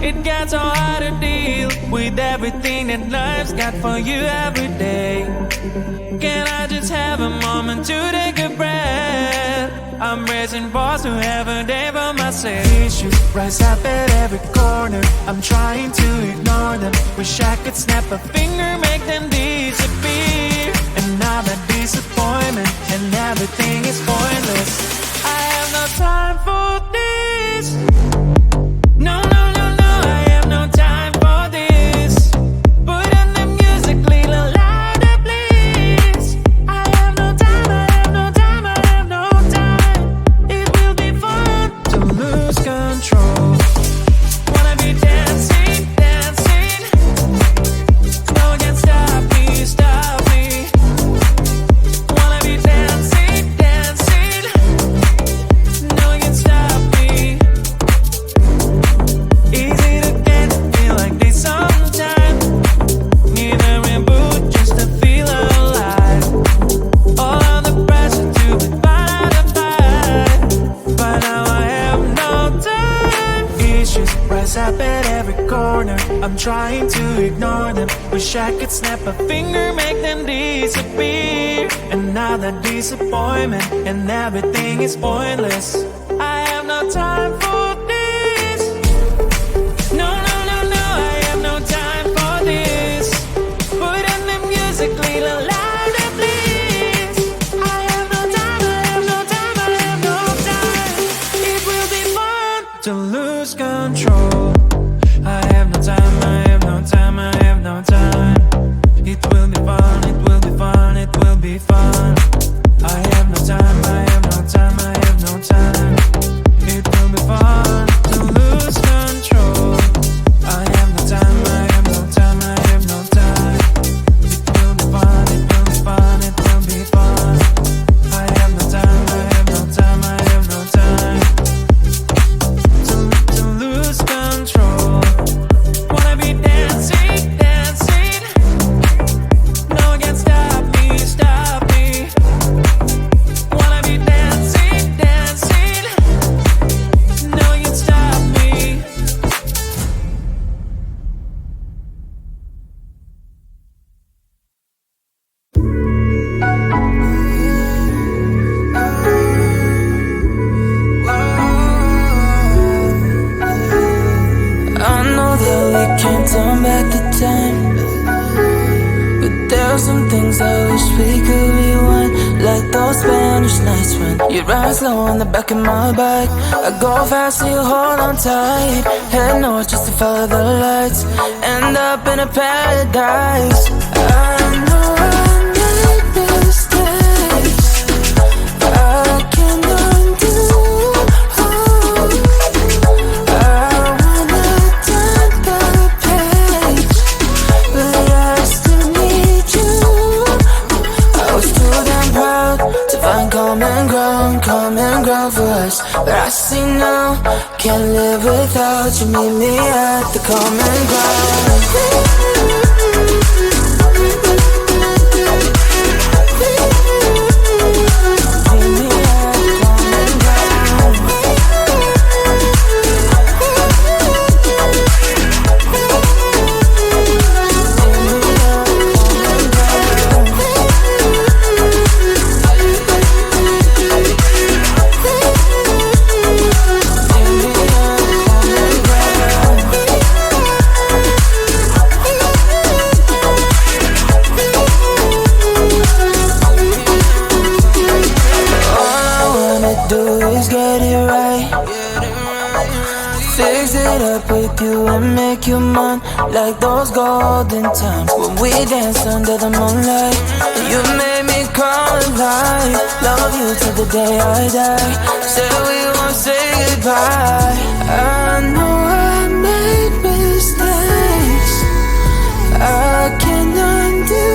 It got so hard to deal with everything that life's got for you every day. Can I just have a moment to take a breath? I'm raising balls to have a day for myself. Issues rise up at every corner. I'm trying to ignore them. Wish I could snap a finger, make them disappear. And now that disappointment and everything is pointless. I have no time for this. No, no, no, no, I have no time for this. Put on the music, little louder, please. I have no time, I have no time, I have no time. It will be fun to lose control. Wanna be dancing, dancing. No one can stop me, stop me. Wanna be dancing, dancing. No one can stop me. Easy to get to feel like this sometimes. Need a reboot just to feel alive. All of the pressure to be fine to fight. But now I have no time. Issues rise up at every corner. I'm trying to ignore them. Wish I could snap a finger, make them disappear. And now that disappointment and everything is pointless. I have no time for this. No, no, no, no, I have no time for this. Put on the music, little louder, please. I have no time, I have no time, I have no time. It will be fun to lose control. I have no time, I have no time, I have no time. It will be fun, it will be fun, it will be fun. I have no time, I have no time, I have no time. It will be fun to lose control. I have no time, I have no time, I have no time. It will be fun, it will be fun, it will be fun. I have no time, I have no time, I have no time. To lose control. Wanna be dancing, dancing. No one can stop me, stop me. Wanna be dancing, dancing. No one can stop me. I know that we can't turn back the time, but there are some things I wish we could rewind. Like those Spanish nights when you ride slow on the back of my bike. I go fast and you hold on tight. Head north just to follow the lights. End up in a paradise. I know I made mistakes. I can undo. I wanna turn the page, but I still need you. I was too damn proud to find common ground for us. But I see now, can't live without you. Meet me at the common ground. Meet me at the common ground. With you and make you mine, like those golden times when we danced under the moonlight. And you made me come alive. Love you till the day I die. Say we won't say goodbye. I know I made mistakes. I can undo.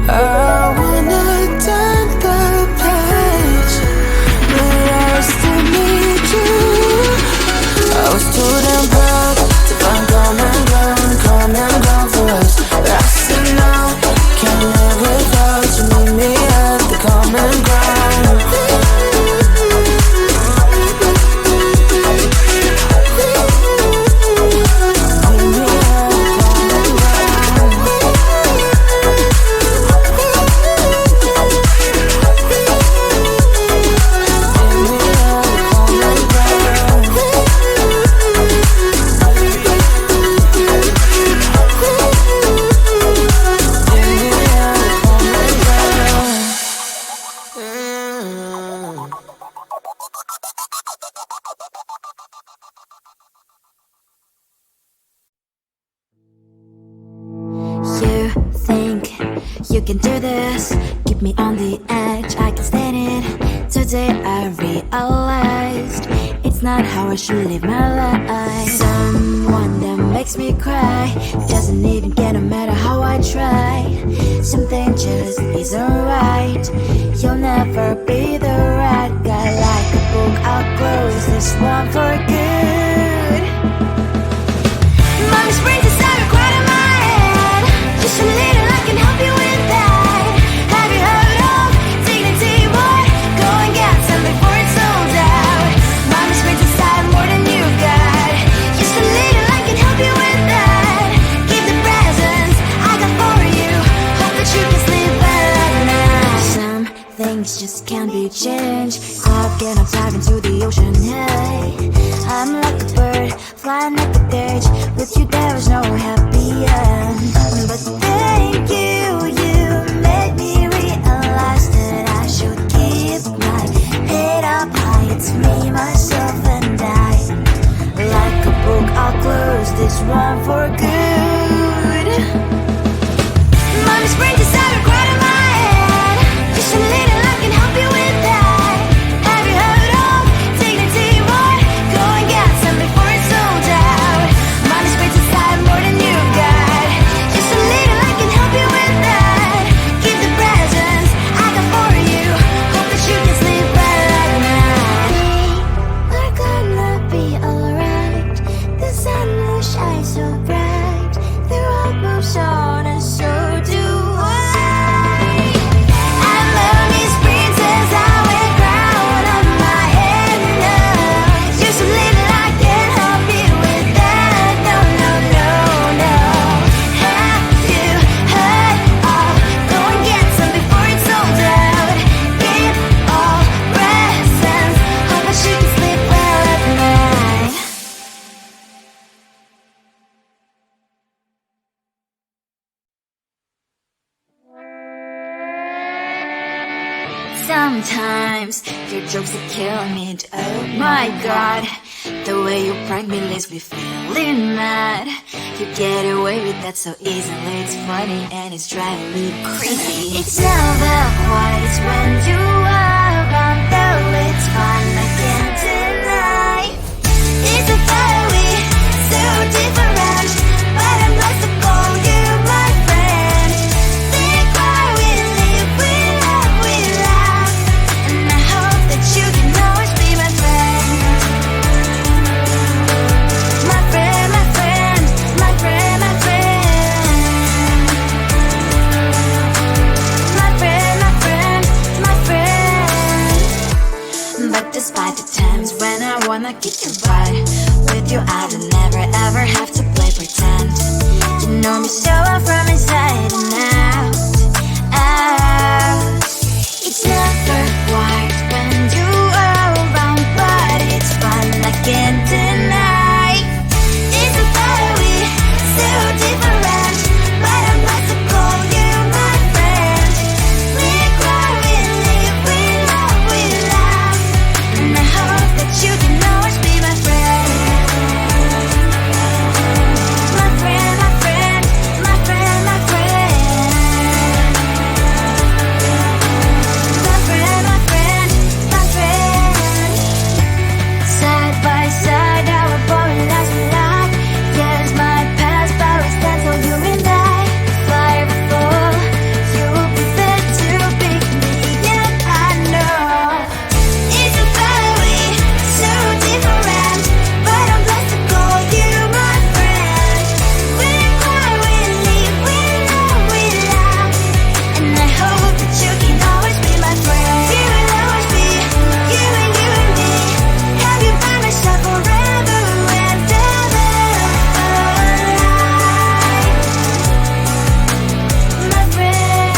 I wanna turn the page, but I still need you. I was too damn proud to find common ground for us. But I see now, can't live without you. Meet me at the common ground. You can do this, keep me on the edge, I can stand it. Today I realized it's not how I should live my life. Someone that makes me cry doesn't even get no matter how I try. Something just isn't right. You'll never be the right guy. Like a book, I'll close this one for good. Mommy's brains inside are quite in my head. Just a little, I can help you with that. Have you heard of dignity, boy? Go and get some before it's sold out. Mommy's brains inside more than you got. Just a little, I can help you with that. Keep the presents I got for you. Hope that you can sleep well at night. Some things just can't be changed. Clock and I'm diving to the ocean, hey. I'm like a bird, flying like a cage. With you there was no happy end. But thank you, you made me realize that I should keep my head up high. It's me, myself and I. Like a book, I'll close this one for good. Mommy's brains inside are quite in my head. Just a little, I can help you with that. Have you heard of dignity, boy? Go and get some before it's sold out. Mommy's brains inside more than you got. Just a little, I can help you with that. Keep the presents I got for you. Hope that you can sleep well at night. We're gonna be alright. The sun will shine so bright. The road moves on and so do I. I'm mommy's princess, I wear crown on my head now. Just a little, I can help you with that. No, no, no, no. Have you heard of? Go and get some before it's sold out. Give all presents. Hope that you can sleep well at night. Sometimes your jokes are killing me. Oh my god, the way you prank me leaves me feeling mad. You get away with that so easily. It's funny and it's driving me crazy. It's never quite when you are around, though it's fun, I can't deny. It's a fiery, so different, but I'm blessed to call you my friend. Think why we live, we love, we laugh, and I hope that you can always be my friend. My friend, my friend, my friend, my friend. My friend, my friend, my friend. But despite the times when I wanna kick your butt, with you I don't never ever have to play pretend. You know me so well from inside and out, out. It's never quite when you are around, but it's fun, I can't deny. It's a fiery, so different, but I'm blessed to call you my friend. We cry, we live, we love, we laugh, and I hope that you can always be my friend. My friend, my friend, my friend, my friend. My friend, my friend, my friend. Side by side, our body lies a lot. Yes, my past, but we stand for you and I. Fly before you'll be there to pick me, yeah, I know. It's a fiery, so different, but I'm blessed to call you my friend. We cry, we live, we love, we laugh, and I hope that you can always be my friend. You will always be, you and me. Have you by my side forever and ever. My friend.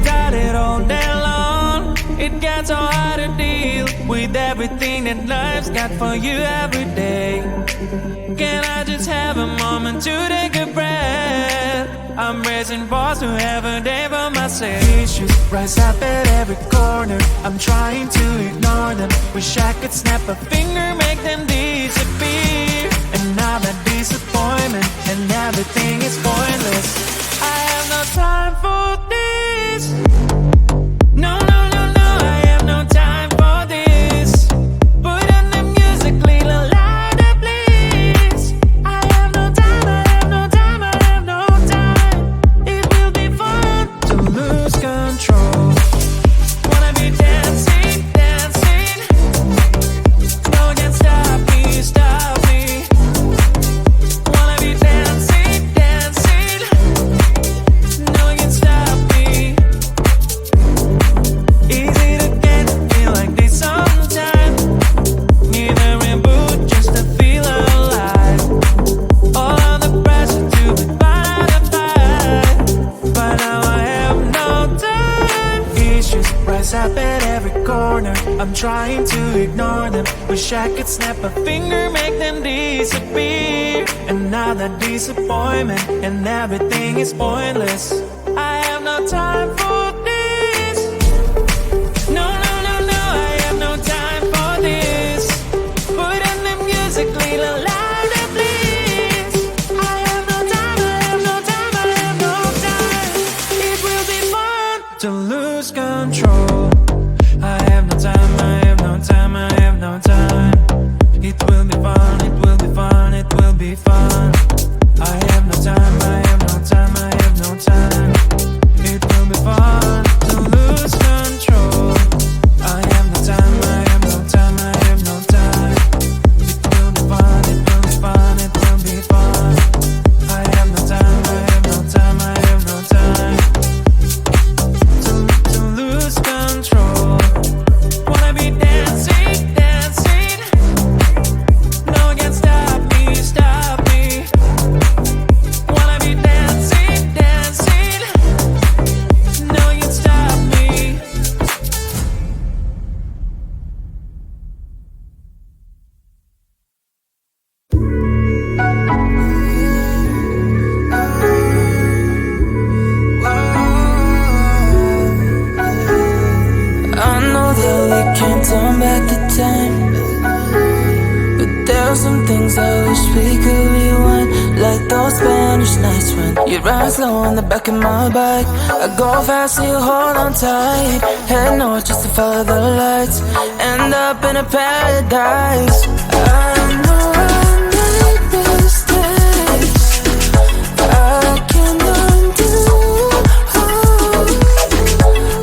Got it all day long. It gets so hard to deal with everything that life's got for you every day. Can I just have a moment to take a breath? I'm raising balls to have a day for myself. Issues rise up at every corner. I'm trying to ignore them. Wish I could snap a finger, make them disappear. And now that disappointment and everything trying to ignore them. Wish I could snap a finger, make them disappear. And now that disappointment and everything is pointless. I have no time for this. No, no, no, no, I have no time for this. Put on the music, little louder, please. I have no time, I have no time, I have no time. It will be fun to lose control. I have no time, I have no time, I have no time. It will be fun, it will be fun, it will be fun. I have no time, I have no time, I have no time. It will be fun to lose control. I have no time, I have no time, I have no time. It will be fun, it will be fun, it will be fun. I have no time, I have no time, I have no time. To lose control. Wanna be dancing, dancing. No one can stop me, stop me. Wanna be dancing, dancing. No one can stop me. I know that we can't turn back the time, but there are some things I wish we could rewind. Like those Spanish nights when you ride slow on the back of my bike. I go fast and you hold on tight. Head north just to follow the lights. End up in a paradise. I know I made mistakes I can't undo.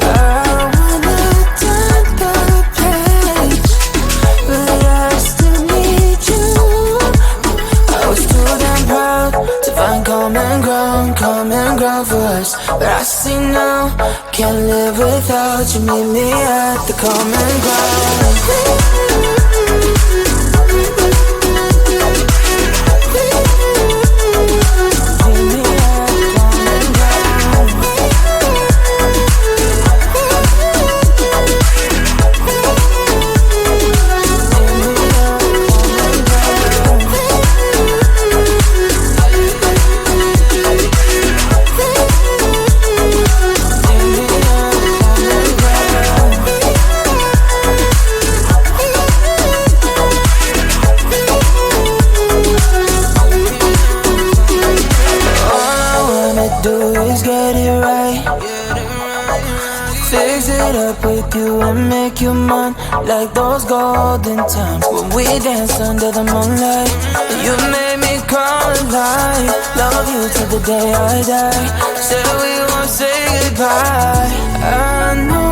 I wanna turn the page, but I still need you. I was too damn proud to find common ground for us. But I see now, can't live without you. Meet me at the common ground. Meet me at the common ground. Fix it up with you and make you mine. Like those golden times when we danced under the moonlight. You made me come alive. Love you till the day I die. Said we won't say goodbye. I know